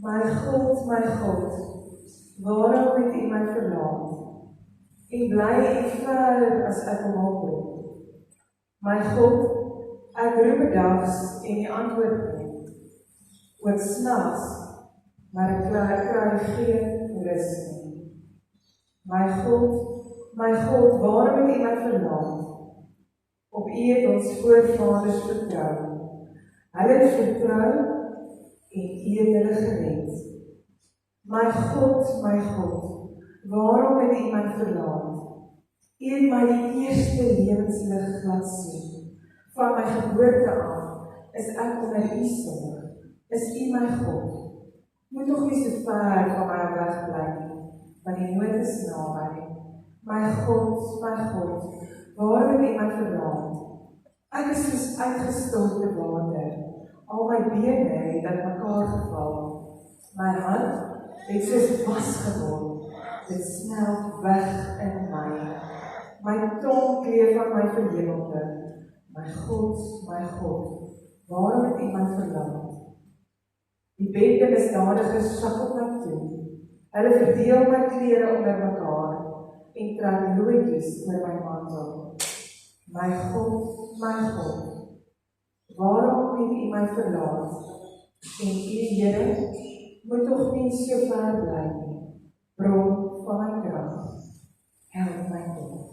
My God, waarom het U my verlaat? En bly en ver as ek om hulp roep. My God, ek roep bedags en U antwoord nie. Ook snags, maar ek kry geen rus nie. My God, waarom het U my verlaat? Op U het ons voorvaders vertrou. Hulle het vertrou en U het hulle gered. My God, waarom het U my verlaat? U het my die eerste lewenslig laat sien. Van my geboorte af is ek onder U sorg. Is U my God? Moet nog nie so ver van my wegbly nie, want die nood is naby. My God, waarom het U my verlaat? Ek is soos uitgestorte water. Al my bene het uit mekaar geval. My hand het soos vasgeword. Dit snel weg in my. My tong kleef van my verhemelte. My God, waarom het U my verlaat? Die bende misdadigers sak op my toe. Hulle verdeel my klere onder mekaar en trek loetjies oor my mantel. My God, waarom het U my verlaat? En U, Here, moet tog nie so ver bly nie. Bron van my krag, help my God.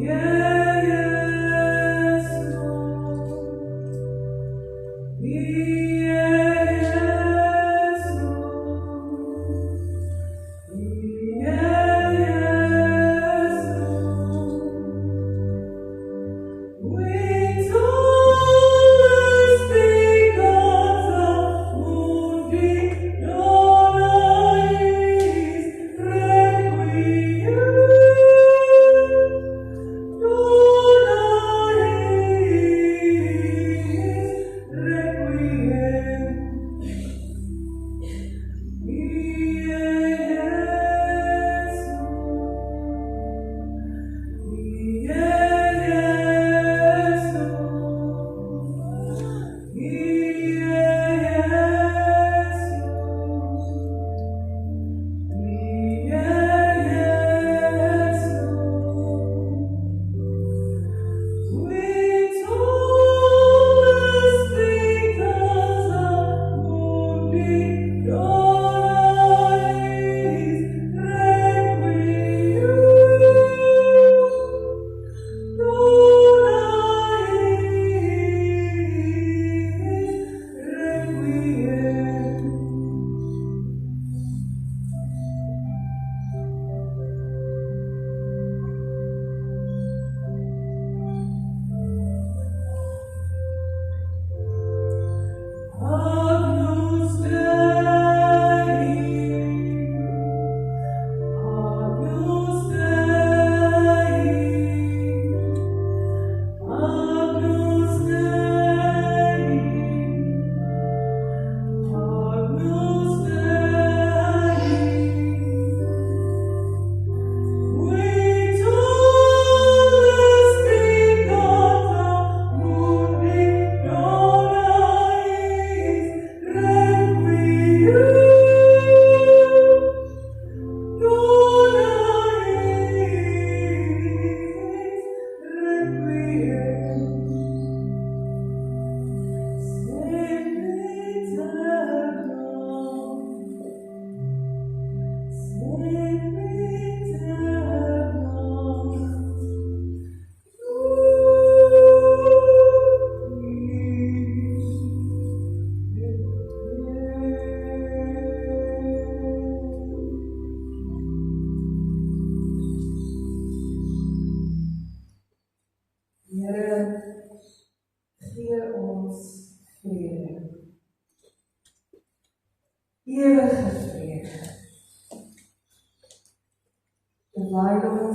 Yeah.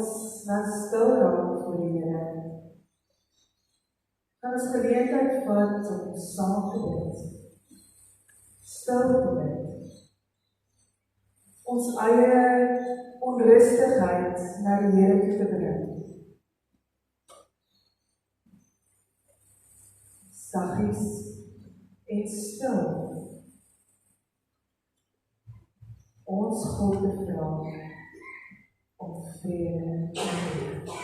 ons nou stil raak voor die Here, gaan ons geleentheid vat om saam te bid, stil te bid, ons eie onrustigheid na die Here toe te bring. Saggies en stil, ons God te vra om vrede te gee.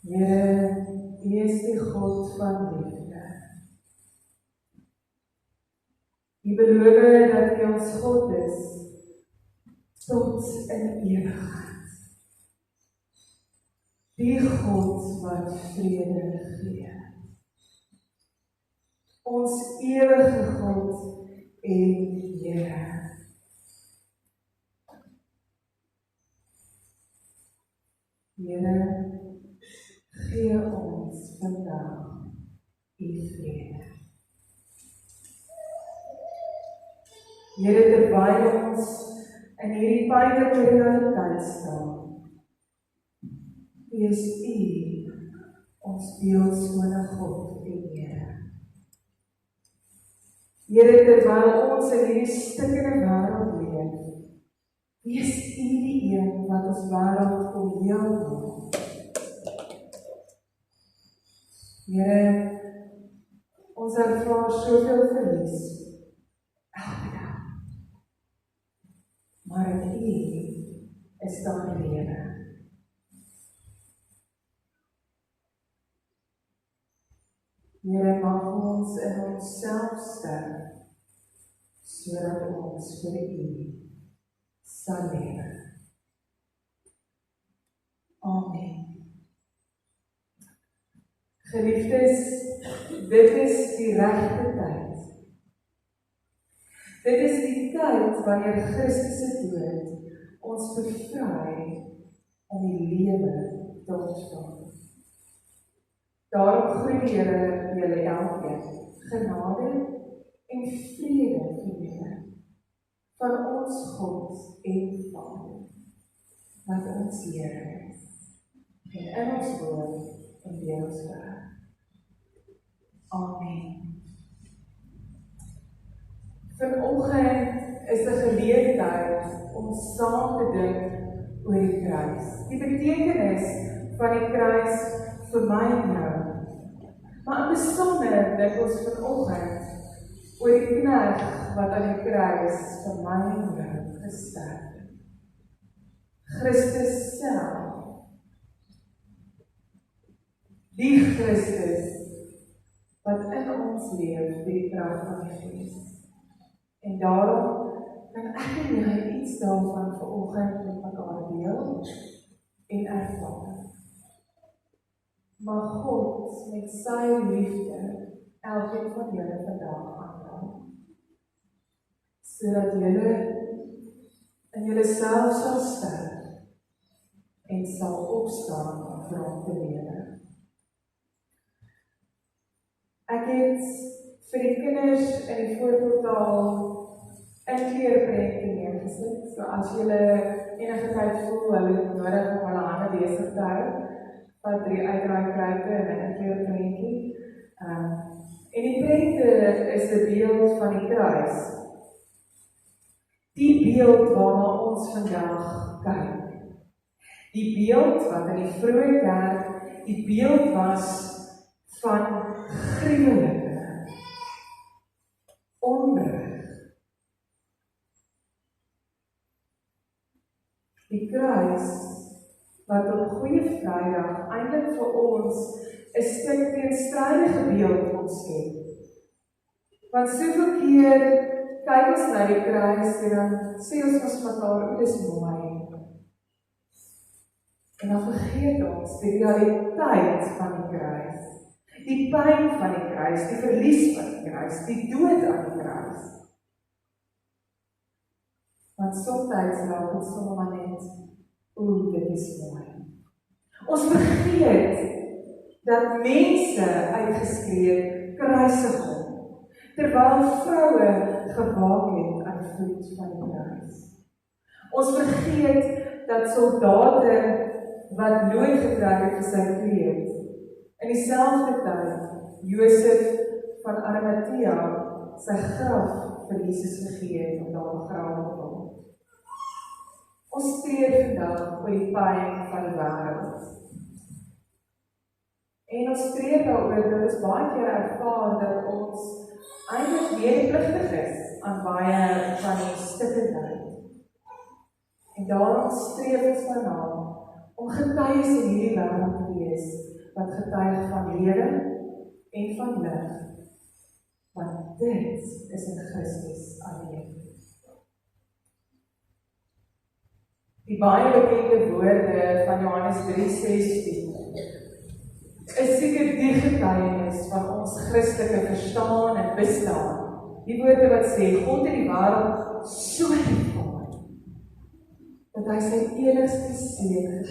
Here, U is die God van liefde. U beloof dat U ons God is tot in ewigheid. Die God wat vrede gee. Ons ewige God en Here. Here, gee ons vandag U vrede. Here, terwyl ons in hierdie pynlike realiteit staan, is U ons beeldskone God en Here. Here, terwyl ons in hierdie stikkende wêreld leef, is U die een wat ons wêreld kom heel maak. Here, ons ervaar soveel verlies, elke dag. Maar in U is daar lewe. Here, mag ons in onsself sterf, sodat ons vir U sal lewe. Amen. Geliefdes, dit is die regte tyd. Dit is die tyd wanneer Christus se dood ons bevry om die lewe te ontvang. Daarom groet die Here julle elkeen, genade en vrede vir julle, van ons God en Vader, wat ons Here is, en in ons woord en deur ons werk. Amen. Vanoggend is 'n geleentheid om saam te dink oor die kruis. Die betekenis van die kruis vir my en jou. Maar in besonder dink ons vanoggend oor die knegg wat aan die kruis vir my en jou gesterf het. Christus self. Die Christus wat in ons leef deur die krag van die Gees. En daarom kan ek en jy iets daarvan vanoggend met mekaar deel en ervaar. Mag God met sy liefde elkeen van julle vandag aanraak, sodat julle in julle self sal sterf en sal opstaan vir hom te lewe. Ek het vir die kinders in die voorportaal 'n kleurprentjie neergesit, so as julle enige tyd voel hulle het nodig om hulle hande besig te hou, van 3 uitdraaikrake en 'n kleurprentjie. En die prente is 'n beeld van die kruis. Die beeld waarna ons vandag kyk. Die beeld wat in die vroeë kerk die beeld was van gruwelike onreg. Die kruis wat op Goeie Vrydag eintlik vir ons 'n stuk teenstrydige beeld omskep. Want soveel keer kyk ons na die kruis en dan sê ons vir mekaar, "O, dis mooi." En dan vergeet ons die realiteit van die kruis. Die pyn van die kruis, die verlies van die kruis, die dood aan die kruis. Want soms raak ons sommer maar net, "O, dit is mooi." Ons vergeet dat mense uitgeskreeu kruisig hom, terwyl vroue gewaak het aan die voet van die kruis. Ons vergeet dat soldate wat nooit getrek het vir sy kleed, in dieselfde tyd Josef van Arimatea sy graf vir Jesus gegee het om daar begrawe te word. Ons treur vandag oor die pyn van die wêreld. En ons treur daaroor dat ons baie keer ervaar dat ons eintlik medeplichtig is aan baie van die stikkendheid. En daarom streef ons daarna om getuies in hierdie wêreld te wees wat getuig van lewe en van lig. Want dit is in Christus alleen. Die baie bekende woorde van Johannes 3:16 is seker die getuienis van ons Christelike verstaan en bestaan. Die woorde wat sê, God het die wêreld so liefgehad, dat hy sy enigste seun gegee het,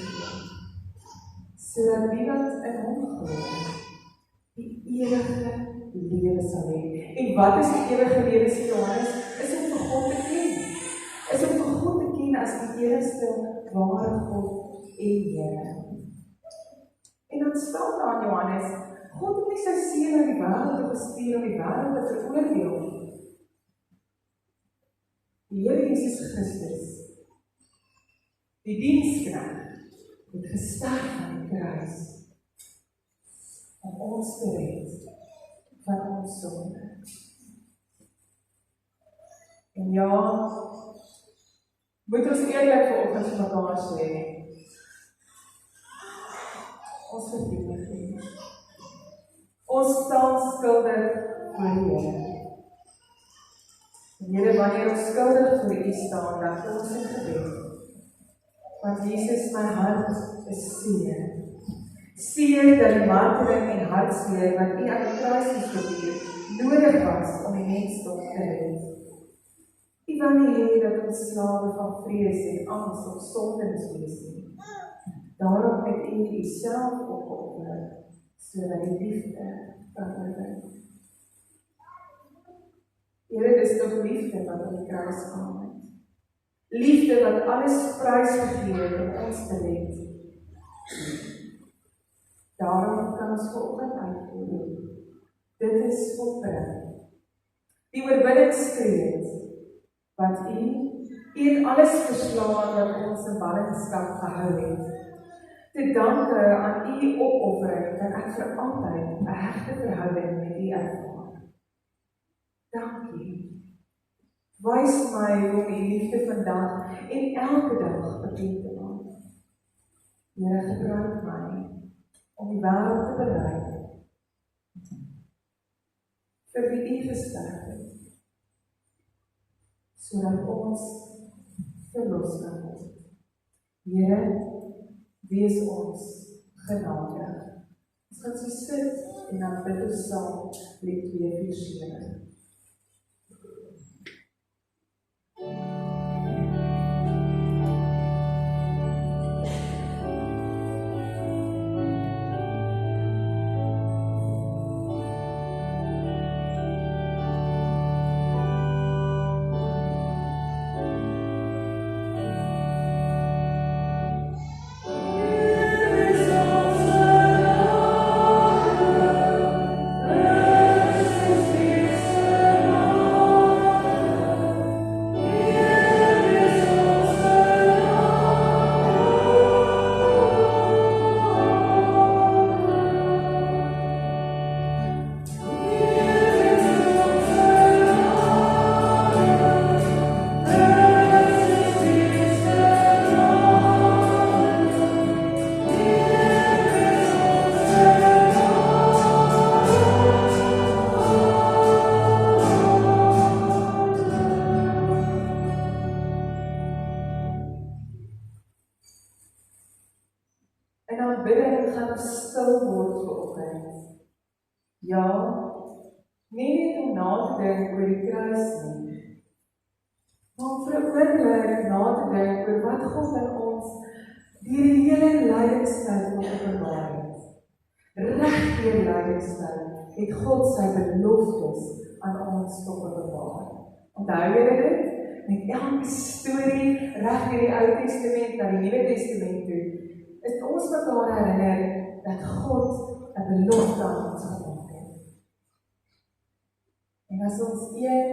sodat wie wat in hom glo, die ewige lewe sal hê. En wat is die ewige lewe, sê Johannes? Is om vir God te ken. Is om vir God te ken as die enigste ware God en Here. En dan staan daar in Johannes, God het nie sy seun in die wêreld gestuur om die wêreld te veroordeel nie. Die Here Jesus Christus, die diensknegt, het gesterf aan die kruis om ons te red van ons sonde. En ja, moet ons eerlik vanoggend vir mekaar sê, ons verdien dit nie. Ons staan skuldig voor die Here. En Here, wanneer ons skuldig voor U staan, dan kom ons in gebed. Want Jesus, my hart is seer. Seer dat die marteling en hartseer wat U aan die kruis gestuur nodig was om die mensdom te red. U wil nie hê dat ons slawe van vrees en angs of sonde wees nie. Daarom het U Uself opgeoffer, sodat die liefde kan oorwin. Here, dis tog liefde wat aan die kruis kom het. Liefde wat alles prysgegee het om ons te red. Daarom kan ons vanoggend uitvoer. Dit is volbring. Die oorwinningskreet wat U het alles verslaan wat ons in ballingskap gehou het. Te danke aan U opoffering dat ek vir altyd 'n hegte verhouding met U ervaar. Dankie. Wys my hoe U liefde vandag en elke dag bekend te maak. Here, gebruik my om die wêreld te bereik vir wie U gesterf het, sodat ons verlos kan word. Here, wees ons genadig. Ons gaan so sit en dan bid ons saam lied 247. En aanbidding gaan ons stil word vanoggend. Ja, nie net om na te dink oor die kruis nie, maar om vir 'n oomblik na te dink oor wat God in ons deur die hele lydingstyd openbaar het. Reg deur lydingstyd het God sy beloftes aan ons tot openbaar. Onthou julle dit? Met elke storie reg deur die Ou Testament na die Nuwe Testament toe, is ons mekaar herinner dat God 'n belofte aan ons gemaak het. En as ons een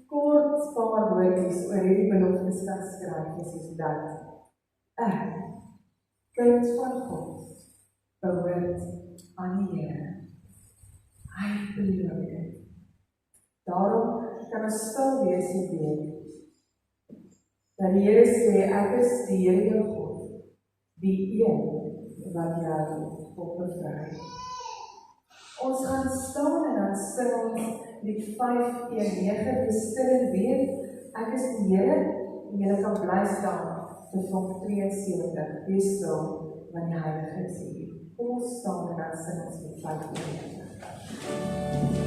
kort paar woordjies oor hierdie beloftes kan skryf, is dat ek, kind van God, behoort aan die Here. Hy beloof dit. Daarom kan ons stil wees en weet dat die Here sê, ek is die Here jou God, die een wat jou opbevry. Ons gaan staan en dan sing ons lied 519, wees stil en weet, ek is die Here, en julle kan bly staan tot Psalm 73, wees stil, want die Heilige is hier. Kom ons staan en dan sing ons lied 519. Thank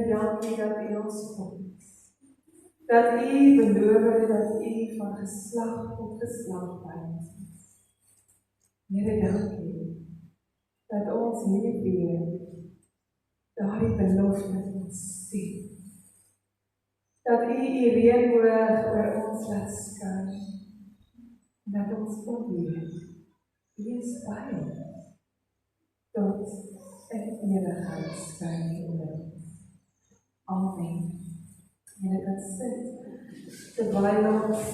dankie dat U ons God is. Dat U beloof het dat U van geslag tot geslag by ons is. Here, dankie dat ons hierdie weer daardie belofte ons sien. Dat U reënboog oor ons laat skyn. Dat ons onweer, U is by ons, tot in ewigheid skyn oor ons. Amen. En ek kan sit, terwyl ons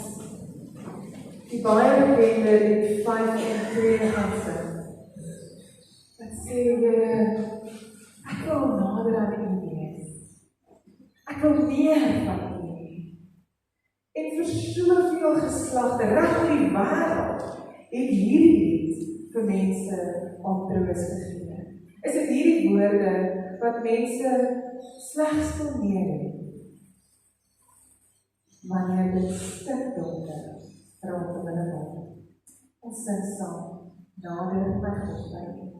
die baie bekende die 5 en 2 gaan sing. Ek sê, Here, ek wil nader aan U wees. Ek wil meer van U. En vir soveel geslagte reg oor die wêreld het hierdie lied vir mense om troos gegee. Is dit hierdie woorde wat mense slegs kon neem wanneer dit stik donker rondom hulle word. Ons sing saam, nader my God by U.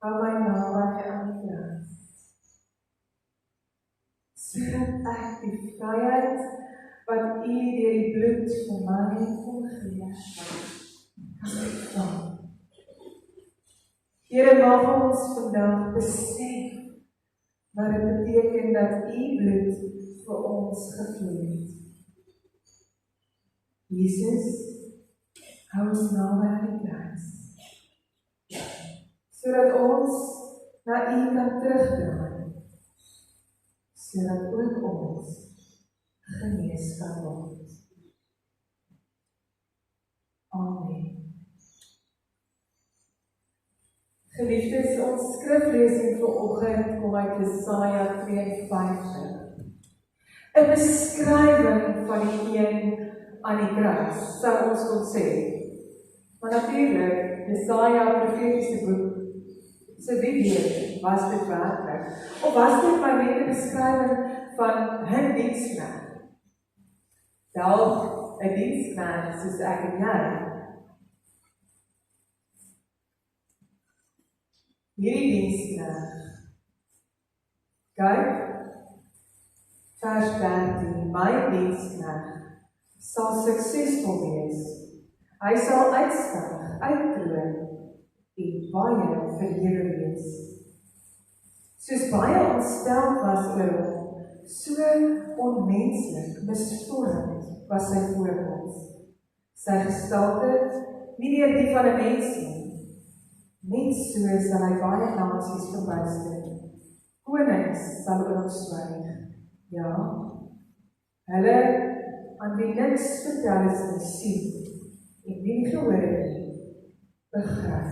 hou my naby aan die kruis. Sodat ek die vryheid wat U deur die bloed vir my kon gee, kan ontvang. Here, mag ons vandag besef wat dit beteken dat U bloed vir ons gevloei het. Jesus, hou ons naby aan die kruis, sodat ons na U kan terugdraai, sodat ook ons genees kan word. Amen. Geliefdes, ons skriflesing vanoggend kom uit Jesaja 52. 'n beskrywing van die een aan die kruis, sou ons kon sê. Maar natuurlik, Jesaja profetiese boek, so wie weet, was dit werklik? Of was dit maar net 'n beskrywing van 'n diensknegt? Dalk 'n diensknegt soos ek en jy. Hierdie diensknegt, kyk, vers 13, my diensknegt sal suksesvol wees. Hy sal uitstyg, uittroon en baie verhewe wees. Soos baie ontsteld was oor hom, so onmenslik misvormd was sy voorkoms. Sy gestalte nie deur die van 'n mens nie. Net so sal hy baie nasies verbuister. Konings sal oor hom swyg. Ja, hulle aan wie niks vertel is nie sien, en wie nie gehoor het nie, begryp.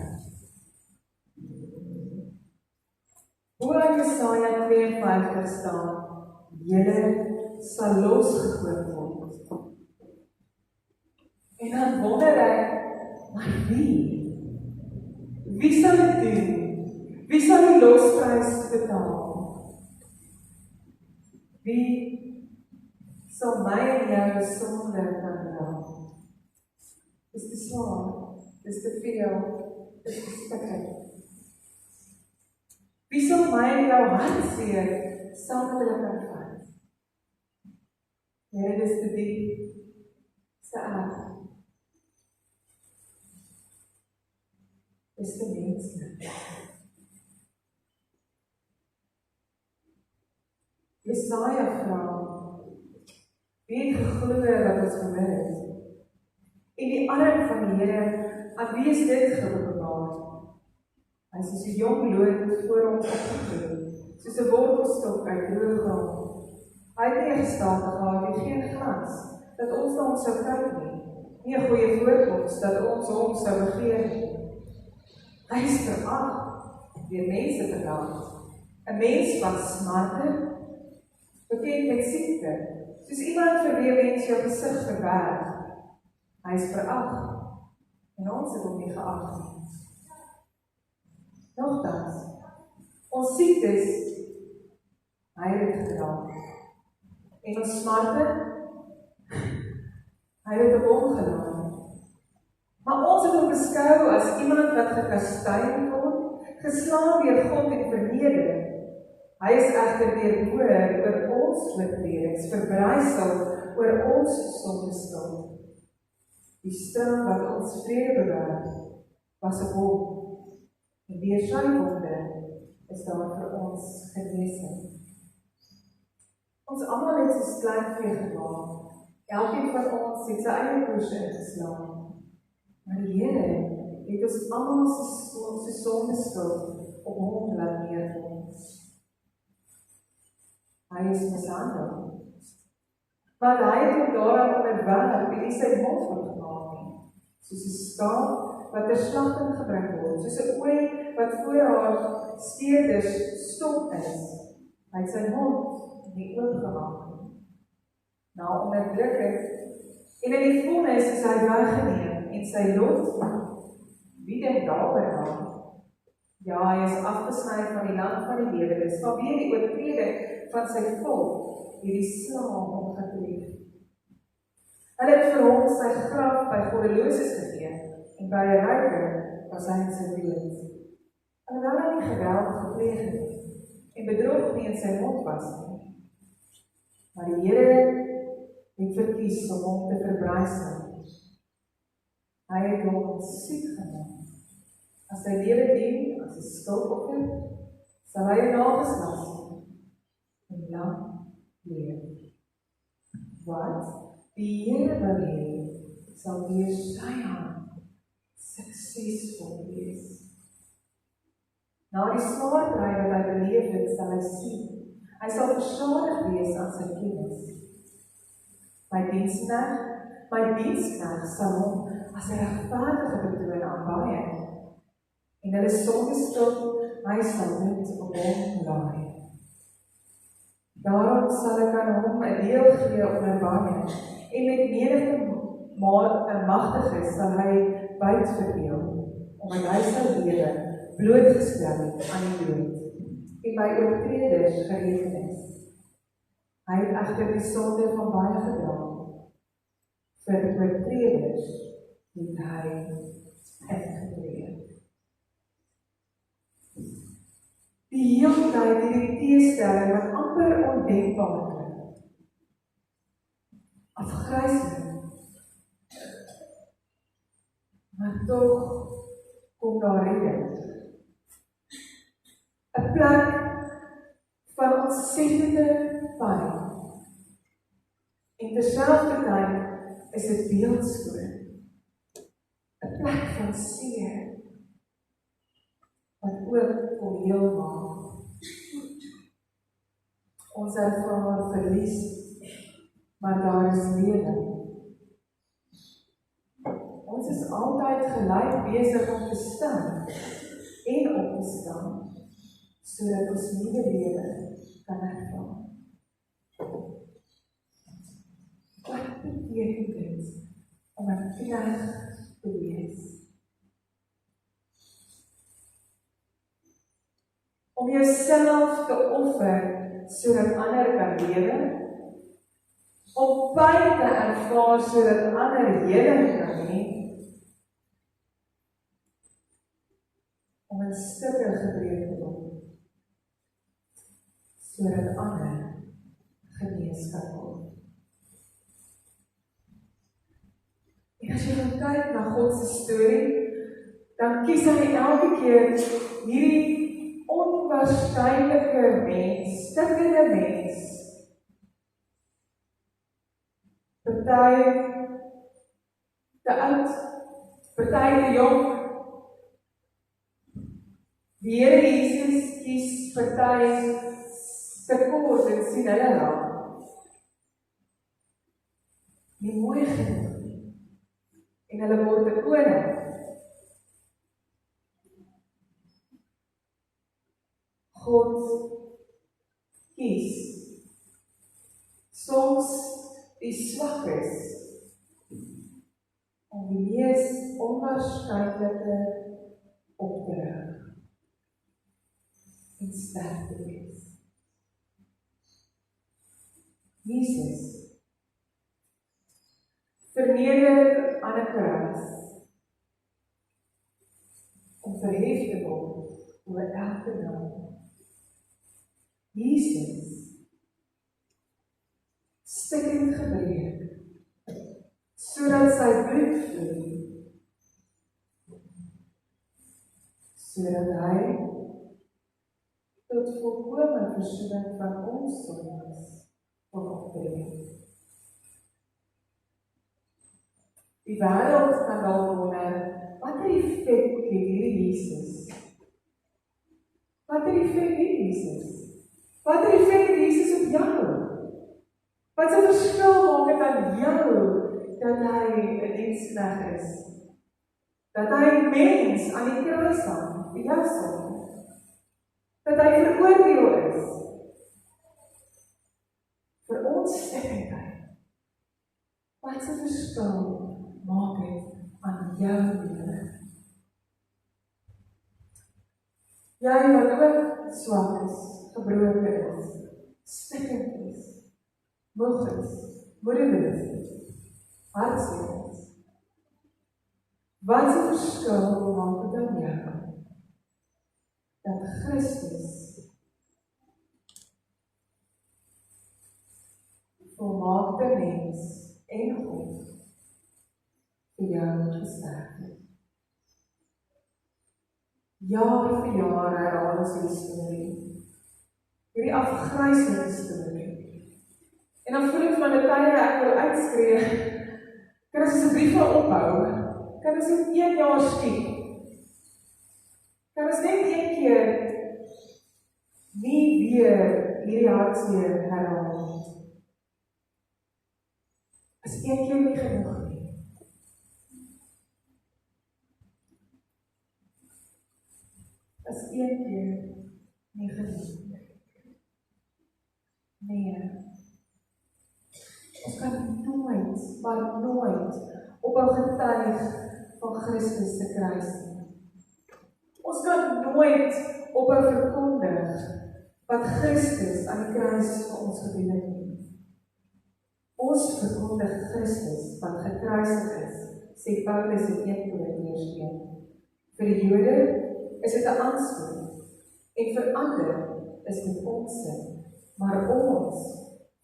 Hoe aan Jesaja 52 staan, julle sal losgegooi word. En dan wonder ek, maar wie? Wie sal dit doen? Wie sal die losprys betaal? Wie sal my en jou sonde kan dra? Dis te swaar, dis te veel, dis te stikkend. Wie sal my en jou hartseer saam met hulle kan vat? Here, dis te diep, dis te erg. Dis te menslik. Jesaja vra, wie het geglo wat ons vermin het? En die arm van die Here, aan wie is dit geopenbaar? Hy is soos 'n jong loot voor hom opgegroei, soos 'n wortelstok uit droë grond. Hy het nie 'n gestalte gehad en geen glans, dat ons na hom sou kyk nie. Nie 'n goeie voorkoms, dat ons hom sou begeer nie. Hy is verag deur mense verdag, 'n mens van smarte, bekend met siekte, soos iemand vir wie mens jou gesig verberg. Hy is verag, en ons het hom nie geag nie. Nogtans, ons siektes, hy het gedra. En ons smarte, hy het op hom gelaai. Maar ons het hom beskou as iemand wat gekastyd word, geslaan deur God en verneder. Hy is egter deurboor oor ons oortredings, verbrysel oor ons sondeskuld. Die straf wat ons vrede bewaar, was op hom, en deur sy wonde is daar vir ons genesing. Ons almal het soos klein vee gemaak, elkeen van ons het sy eie koers ingeslaan. Maar die Here het ons almal se sondeskuld op hom laat neerkom. Hy is mishandel. Maar hy het hom daaraan onderwerp en sy mond gemaak nie. Soos 'n skaap wat ter slagting gebring word, soos 'n ooi wat voor haar steerders stop is. Hy het sy mond nie oopgemaak nie. Na onderdrukking en in die vonnis is hy weggeneem en sy lot, wie dink daaroor aan? Ja, hy is afgesny van die land van die lewendes, vanweë die oortreding van sy volk, hierdie slaam omgetref. Hulle het vir hom sy graf by goddeloses gegee, en by 'n ryke was hy in sy dood. Alhoewel hy nie geweld gepleeg het en bedrog nie in sy mond was nie. Maar die Here het verkies om hom te verbrysel. Hy het hom siek gemaak. As sy lewe dien as 'n skuldoffer, sal hy nageslag en lang leef. Wat die Here wil hê, sal deur sy hand suksesvol wees. Na die swaar kry wat hy beleef het, sal hy sien. Hy sal versadig wees aan sy kennis. My diensknegt sal hom as 'n regverdige betoon aanbaai. En hulle sonde skuld, hy sal dit op hom laai. Daarom sal ek aan hom 'n deel gee onder baie, en met menige magtiges sal hy buit verdeel, omdat hy sal lewe blootgestel aan die dood, en by oortreders gereken is. Hy het egter die sonde van baie gedra. Vir oortreders het hy ingetree. Die heeltyd hierdie teestelling wat amper ondenkbaar klink. Afgryslik. Maar tog kom daar redding. 'n plek van ontsettende pyn. En terselfdertyd is dit beeldskoon. 'n plek van seer wat ook kom heel maak. Ons ervaar verlies, maar daar is lewe. Ons is altyd gelyk besig om te staan en op te staan, sodat ons nuwe lewe kan ervaar. Wat beteken dit om 'n knegt te wees? Om jouself te offer sodat ander kan lewe, om pyn te ervaar sodat ander heling kan hê, om in stukke gebreek te word, sodat ander genees kan word. En as jy gaan kyk na God se storie, dan kies hy elke keer hierdie onwaarskynlike mens, stikkende mens, party te oud, party te jong. Die Here Jesus kies party te kort en sien hulle raak. Nie mooi genoeg nie. En hulle word 'n koning. God kies soms die swakkes om die mees onwaarskynlike op te rig en sterk te wees. Jesus verneder aan 'n kruis om verhef te word oor elke naam. Jesus stikkend gebreek, sodat sy bloed vloei, sodat hy tot volkome versoening van ons sondes kon opbring. Die wêreld kan dalk wonder, watter effek het hierdie Jesus? Watter effek het Jesus? Watter effek het Jesus op jou? Wat 'n verskil maak dit aan jou dat hy 'n diensknegt is? Dat hy 'n mens aan die kruis hang vir jou sonde? Dat hy veroordeel is vir ons stikkindheid? Wat 'n verskil maak dit aan jou lewe? Jy wat ook swak is, gebroken is, stikkend is, moeg is, moedeloos is, hartseer is. Wat 'n verskil maak dit aan jou dat Christus volmaakte mens en God vir jou gesterf het. Jaar vir jaar herhaal ons die storie. Hierdie afgryslike storie. En dan voel ek van die tye ek wil uitskree, kan ons asseblief maar ophou. Kan ons net 1 jaar skiep? Kan ons net 1 keer nie weer hierdie hartseer herhaal nie? Is 1 keer nie genoeg nie? Is 1 keer nie genoeg nie? Nee. Ons kan nooit, maar nooit ophou getuig van Christus se kruis nie. Ons kan nooit ophou verkondig wat Christus aan die kruis vir ons gedoen het nie. Ons verkondig Christus wat gekruisig is, sê Paulus in 1 Korintiërs 1. Vir die Jode is dit 'n aansporing en vir ander is dit onsin, maar ons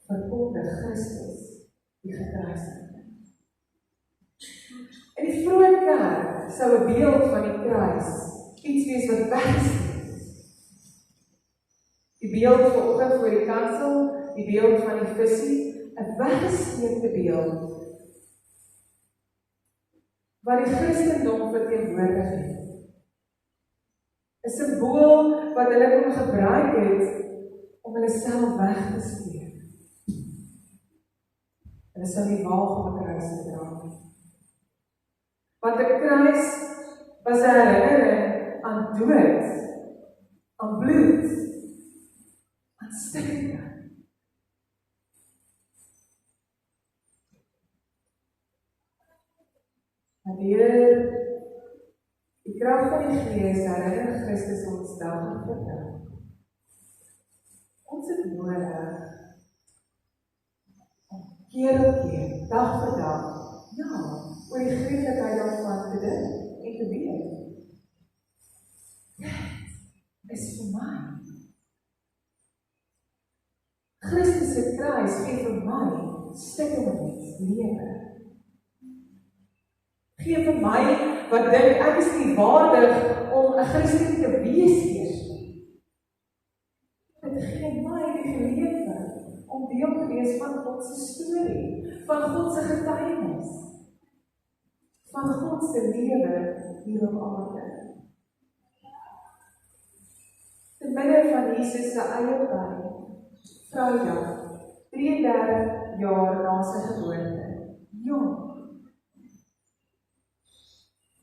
verkondig Christus die gekruisigde. In die vroeë kerk sou 'n beeld van die kruis iets wees wat wegsteek is. Die beeld vanoggend voor die kansel, die beeld van die visie, 'n weggesteekte beeld wat die Christendom verteenwoordig het. 'n Simbool wat hulle kon gebruik het om hulle self weg te steek. Hulle sal nie waag om 'n kruis te dra nie. Want 'n kruis was 'n herinnering aan dood, aan bloed, aan stikkende. Maar deur die krag van die Gees herinner Christus ons dag vir dag. Ons het nodig om keer op keer, dag vir dag, ja, oor die grootheid daarvan te dink en te weet. Dit is vir my. Christus se kruis gee vir my stikkende lewe. Gee vir my wat dink ek is nie waardig om 'n Christen te wees eers nie. Dit gee my die geleentheid om deel te wees van God se storie, van God se getuienis, van God se lewe hier op aarde. Te midde van Jesus se eie pyn, Vrydag, 33 jaar na sy geboorte, jong,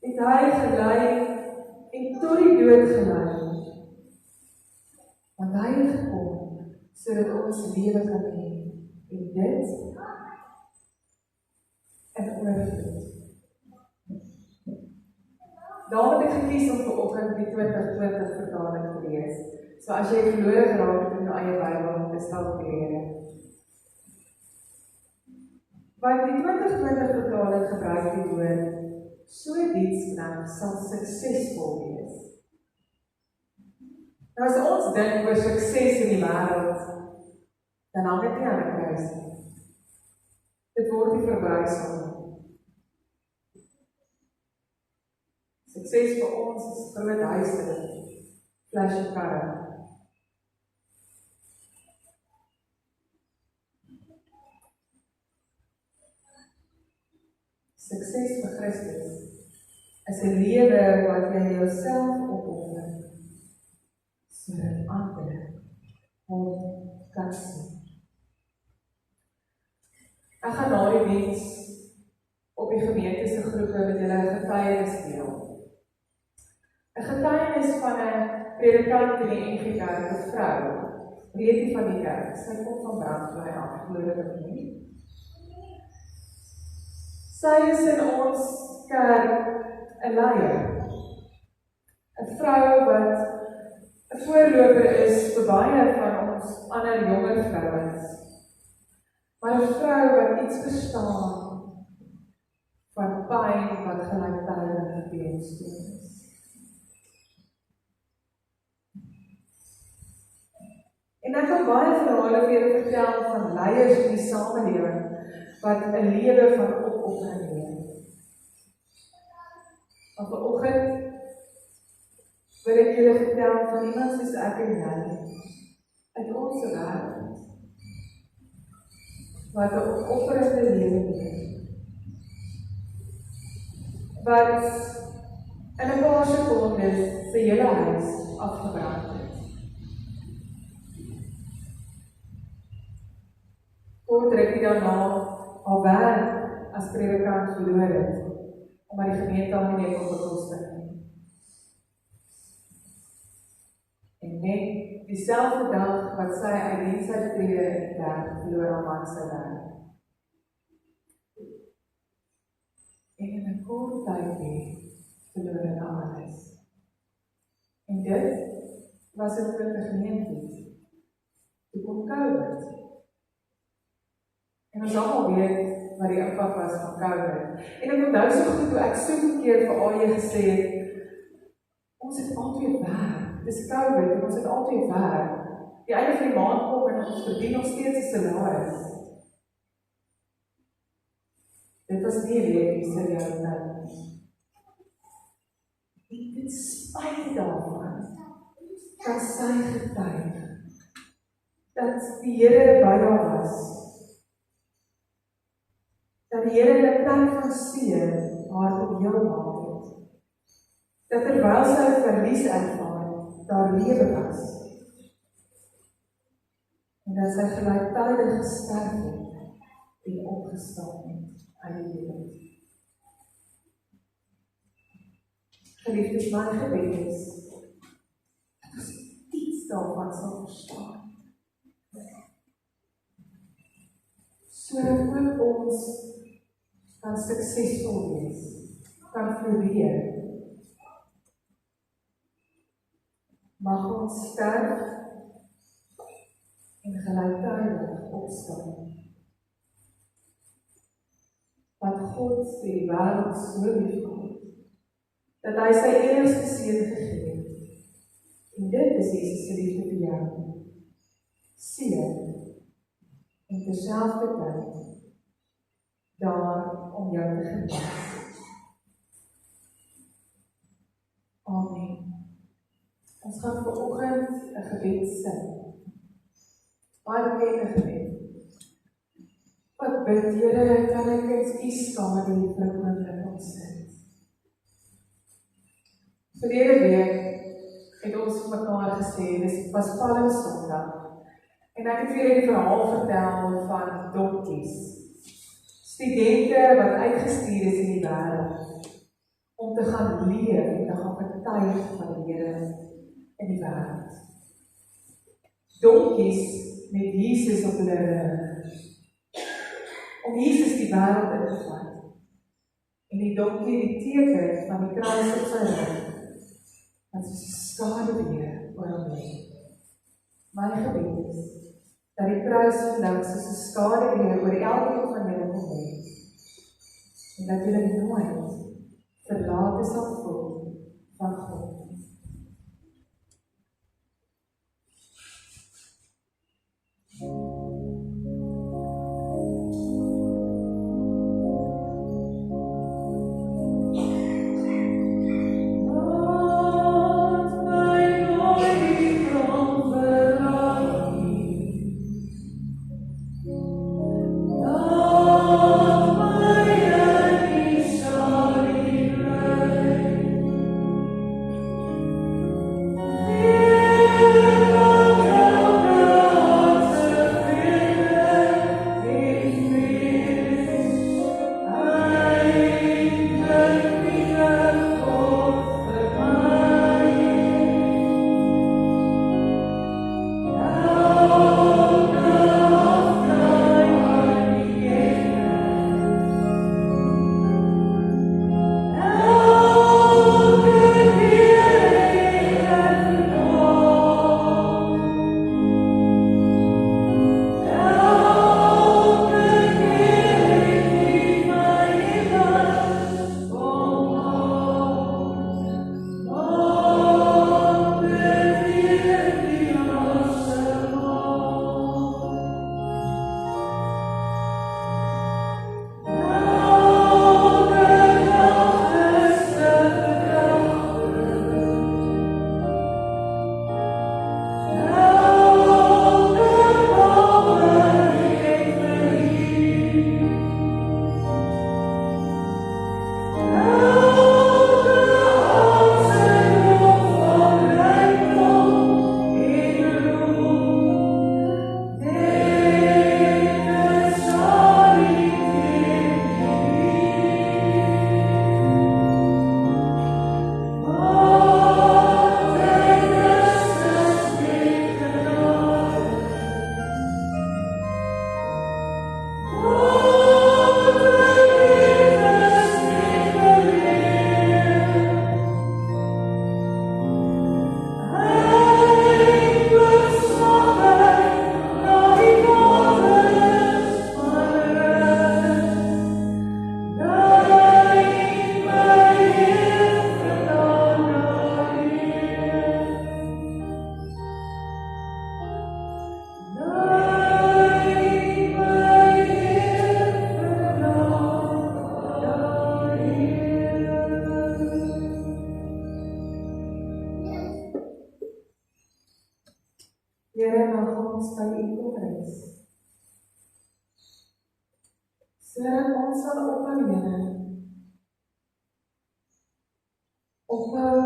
het hy gelei en tot die dood gelei, want hy het gekom sodat ons lewe kan hê en dit in oorvloed. Daarom het ek gekies om vanoggend die 2020 vertaling te lees. So as jy verlore geraak het in jou eie Bybel, dis dalk die rede. Want die 2020 vertaling gebruik die woord so dienskrag sal suksesvol wees. Nou as ons dink oor sukses in die wêreld, dan hang dit nie aan 'n kruis nie. Dit word nie verbrysel nie. Sukses vir ons is groot huise, flashy karre. Sukses vir Christus is 'n lewe wat jy jouself opoffer, sodat ander hom kan sien. Ek gaan na die diens op die gemeente se groepe met julle 'n getuienis deel. 'n Getuienis van 'n predikant in die NG Kerk, 'n vrou, Reetie van die kerk. Sy kom van Brandvlei af, glo dit nie. Sy is in ons kerk 'n leier. 'n Vrou wat 'n voorloper is vir baie van ons ander jonger vrouens. Maar 'n vrou wat iets verstaan van pyn wat gelyktydig teenoor is. En ek kan baie verhale vir julle vertel van leiers in die samelewing wat 'n lewe van opoffering leef. Maar vanoggend wil ek julle vertel van iemand soos ek en jy uit ons wêreld wat 'n opofferende lewe leef. wat in 'n paar sekondes sy hele huis afgebrand het. Kort rukkie daarna haar werk as predikant verloor het, omdat die gemeente hom nie kon bekostig nie. En net dieselfde dag wat sy uit diens uitgetree het, verloor haar man sy werk. En in 'n kort tydjie verloor hy alles. En dit was 'n groot gemeente. Toe kom COVID. En ons almal weet wat die impak was van COVID. En ek onthou so goed toe ek soveel keer vir AJ gesê het, ons het altyd werk. Dis COVID en ons het altyd werk. Die einde van die maand kom en ons verdien nog steeds 'n salaris. Dit was nie realistiese realiteit nie. En ten spyte daarvan, kan sy getuig dat die Here by haar was. Dat die Here in 'n tyd van seer haar op heel maak het. Dat terwyl sy verlies ervaar, daar lewe was. En dat sy gelyktydig gesterf het en opgestaan het uit die lewe. Geliefdes, my gebed is, dat ons iets daarvan sal verstaan. Sodat ook ons kan suksesvol wees, kan floreer. Mag ons sterf en gelyktydig opstaan. Want God het die wêreld so liefgehad, dat hy sy enigste seun gegee het. En dit is Jesus se liefde vir jou. Seun en terselfdertyd daar om jou te genees. Amen. Ons gaan vanoggend 'n gebed sing. Baie bekende gebed. Wat bid, Here, kan ek in U skade vir 'n oomblik ontsit? Verlede week het ons vir mekaar gesê, dis was Palm Sondag. En ek het vir julle die verhaal vertel van donkies. Studente wat uitgestuur is in die wêreld om te gaan leer en te gaan getuig van die Here in die wêreld. Donkies met Jesus op hulle rug. Om Jesus die wêreld in te vat. En die donkie die teken van die kruis op sy rug, wat soos 'n skaduwee oor hom lê. My gebed is, dat die kruis vandag soos 'n skaduwee oor elkeen van julle kom lê. En dat julle nooit verlate sal voel van God. Sorry, ons sal ophou, Here. Ophou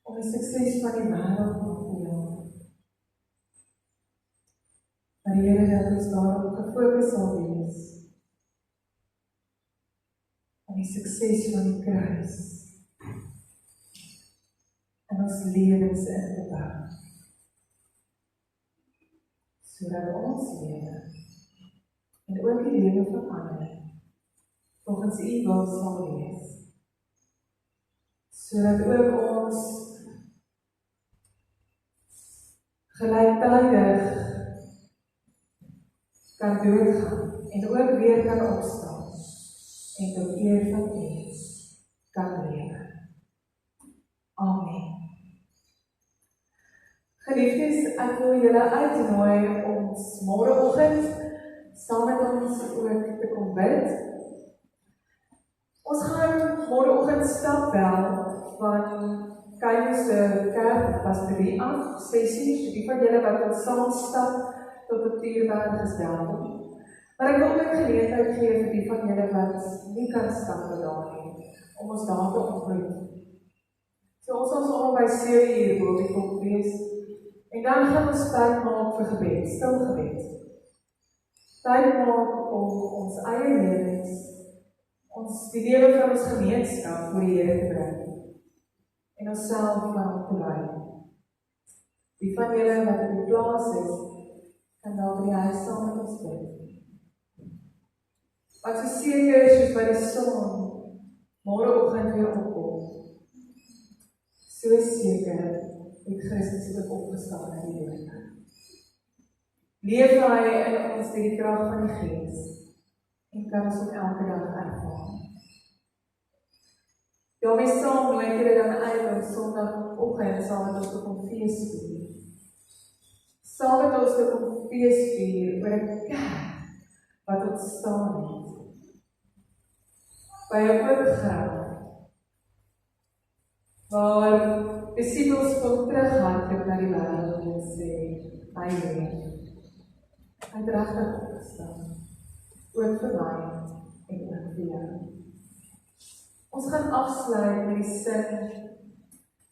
om die sukses van die wêreld na te jaag. Maar Here, dat ons daarop gefokus sal wees, op die sukses van die kruis, in ons lewens in te bou, sodat ons lewe, en ook die lewe van ander, volgens U wil sal wees, sodat ook ons gelyktydig kan doodgaan, en ook weer kan opstaan, en tot eer van U kan lewe. Amen. Geliefdes, ek wil julle uitnooi om môreoggend saam met ons ook te kom bid. Ons gaan môreoggend stap wel van Kainos se kerk pastorie af, 6:00, die van julle wat ons saam stap tot op Tierberg is welkom. Maar ek wil ook geleentheid gee vir die van julle wat nie kan stap daar nie, om ons daar te ontmoet. So ons sal almal by 7:00 by die kop wees, en dan gaan ons tyd maak vir gebed, stil gebed. Tyd maak om ons eie lewens, die lewe van ons gemeenskap voor die Here te bring, en onsself van hom te lei. Die van julle wat op die plaas is, kan daar by die huis saam met ons bid. Wat so seker soos by die son, môreoggend weer opkom, so seker het Christus ook opgestaan in die lewe. Leef hy in ons deur die krag van die Gees, en kan ons op elke dag ervaar. Daarmee saam nooi ek julle dan uit om Sondagoggend saam met ons te kom feesvier. Saam met ons te kom feesvier oor 'n kerk wat ontstaan het. By 'n oop graf, waar disippels kon terughardloop na die wêreld en sê, hy leef. Hy het regtig opgestaan, ook vir my en ook vir jou. Ons gaan afsluit met die sin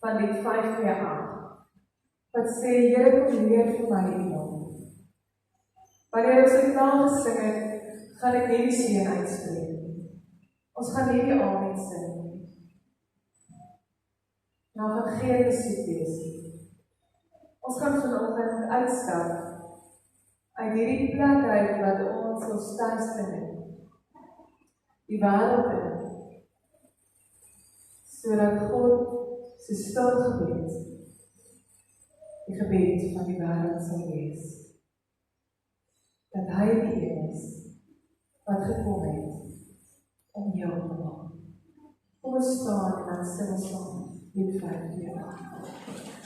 van lied 528, wat sê, Here kom leer vir my die naam. Wanneer ons dit nou gesing het, gaan ek nie die seën uitspreek. Ons gaan nie die amen sing nie. Nou gaan geen musiek wees. Ons gaan vanoggend uitstap uit hierdie plek uit wat ons ons tuiste het, die wêreld in, sodat God se stil gebed, die gebed van die wêreld sal wees. Dat hy die een is wat gekom het om jou te maak. Kom ons staan en dan sing ons saam lied 528.